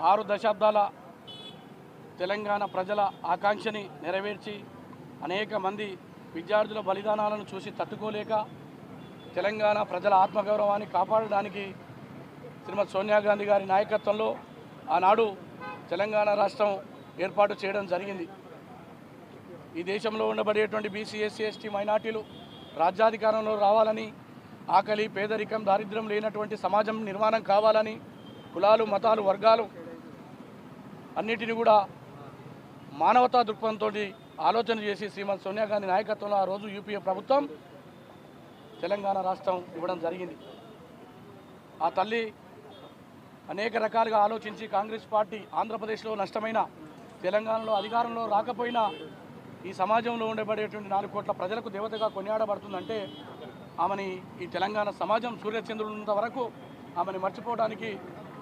ఆరు దశాబ్దాల తెలంగాణ ప్రజల ఆకాంక్షని నెరవేర్చి అనేక మంది విద్యార్థుల బలిదానాలను చూసి తట్టుకోలేక తెలంగాణ ప్రజల ఆత్మగౌరవాన్ని కాపాడడానికి శ్రీమతి సోనియా గాంధీ గారి నాయకత్వంలో ఆనాడు తెలంగాణ రాష్ట్రం ఏర్పాటు చేయడం జరిగింది. ఈ దేశంలో ఉండబడేటువంటి బీసీ, ఎస్సీ, ఎస్టీ, మైనార్టీలు రాజ్యాధికారంలో రావాలని, ఆకలి, పేదరికం, దారిద్ర్యం లేనటువంటి సమాజం నిర్మాణం కావాలని, కులాలు, మతాలు, వర్గాలు అన్నిటిని కూడా మానవతా దృక్పథంతో ఆలోచన చేసి శ్రీమతి సోనియా గాంధీ నాయకత్వంలో ఆ రోజు యూపీఏ ప్రభుత్వం తెలంగాణ రాష్ట్రం ఇవ్వడం జరిగింది. ఆ తల్లి అనేక రకాలుగా ఆలోచించి కాంగ్రెస్ పార్టీ ఆంధ్రప్రదేశ్లో నష్టమైన, తెలంగాణలో అధికారంలో రాకపోయినా ఈ సమాజంలో ఉండబడేటువంటి 4 కోట్ల ప్రజలకు దేవతగా కొనియాడబడుతుందంటే ఆమెని ఈ తెలంగాణ సమాజం సూర్యచంద్రుడున్నంత వరకు ఆమెను మర్చిపోవడానికి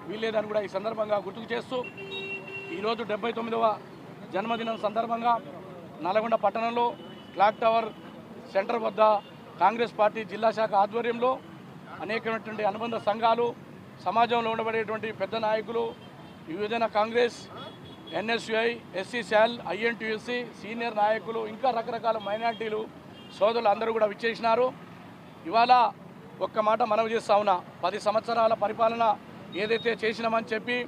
వీల్లేదని కూడా ఈ సందర్భంగా గుర్తుకు చేస్తూ ఈరోజు 79వ జన్మదినం సందర్భంగా నల్గొండ పట్టణంలో క్లాక్ టవర్ సెంటర్ వద్ద కాంగ్రెస్ పార్టీ జిల్లా శాఖ ఆధ్వర్యంలో అనేకమైనటువంటి అనుబంధ సంఘాలు, సమాజంలో ఉండబడేటువంటి పెద్ద నాయకులు, యువజన Congress, NSUI, SC cell, INTUC senior నాయకులు, ఇంకా రకరకాల మైనార్టీలు సోదరులు అందరూ కూడా విచ్చేసినారు. ఇవాళ ఒక్క మాట మనవి చేస్తా ఉన్నా, 10 సంవత్సరాల పరిపాలన ఏదైతే చేసినామని చెప్పి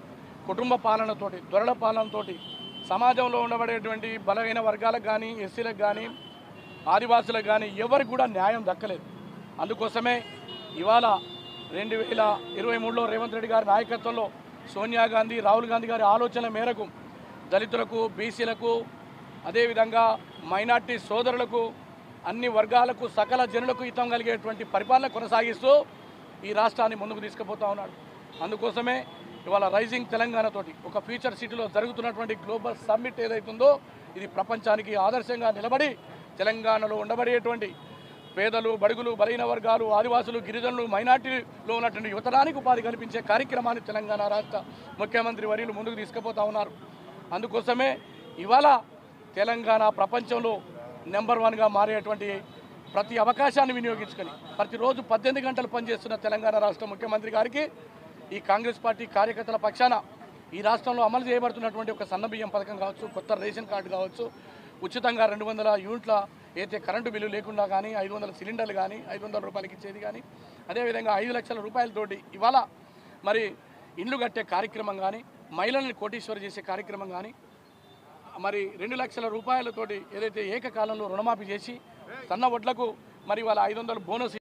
కుటుంబ పాలనతోటి, దొరల పాలనతోటి సమాజంలో ఉండబడేటువంటి బలహీన వర్గాలకు కానీ, ఎస్సీలకు కానీ, ఆదివాసులకు కానీ ఎవరికి కూడా న్యాయం దక్కలేదు. అందుకోసమే ఇవాళ 2023లో రేవంత్ రెడ్డి గారి నాయకత్వంలో సోనియా గాంధీ, రాహుల్ గాంధీ గారి ఆలోచనల మేరకు దళితులకు, బీసీలకు, అదేవిధంగా మైనార్టీ సోదరులకు, అన్ని వర్గాలకు, సకల జనులకు హితం కలిగేటువంటి పరిపాలన కొనసాగిస్తూ ఈ రాష్ట్రాన్ని ముందుకు తీసుకుపోతా ఉన్నాడు. అందుకోసమే ఇవాళ రైజింగ్ తెలంగాణతోటి ఒక ఫ్యూచర్ సిటీలో జరుగుతున్నటువంటి గ్లోబల్ సమ్మిట్ ఏదైతుందో ఇది ప్రపంచానికి ఆదర్శంగా నిలబడి తెలంగాణలో ఉండబడేటువంటి పేదలు, బడుగులు, బలహీన వర్గాలు, ఆదివాసులు, గిరిజనులు, మైనార్టీలో ఉన్నటువంటి యువతరానికి ఉపాధి కల్పించే కార్యక్రమాన్ని తెలంగాణ రాష్ట్ర ముఖ్యమంత్రి వర్యులు ముందుకు తీసుకుపోతా ఉన్నారు. అందుకోసమే ఇవాళ తెలంగాణ ప్రపంచంలో నెంబర్ 1గా మారేటువంటి ప్రతి అవకాశాన్ని వినియోగించుకొని ప్రతిరోజు 18 గంటలు పనిచేస్తున్న తెలంగాణ రాష్ట్ర ముఖ్యమంత్రి గారికి ఈ కాంగ్రెస్ పార్టీ కార్యకర్తల పక్షాన ఈ రాష్ట్రంలో అమలు చేయబడుతున్నటువంటి ఒక సన్నబియ్యం పథకం కావచ్చు, కొత్త రేషన్ కార్డు కావచ్చు, ఉచితంగా 200 యూనిట్ల అయితే కరెంటు బిల్లు లేకుండా కానీ, 500 సిలిండర్లు కానీ, 500 రూపాయలకి ఇచ్చేది కానీ, అదేవిధంగా 5 లక్షల రూపాయలతోటి ఇవాళ మరి ఇండ్లు కట్టే కార్యక్రమం కానీ, మహిళల్ని కోటీశ్వరి చేసే కార్యక్రమం కానీ, మరి 2 లక్షల రూపాయలతోటి ఏదైతే ఏకకాలంలో రుణమాఫీ చేసి సన్న వడ్లకు మరి వాళ్ళ 500 బోనస్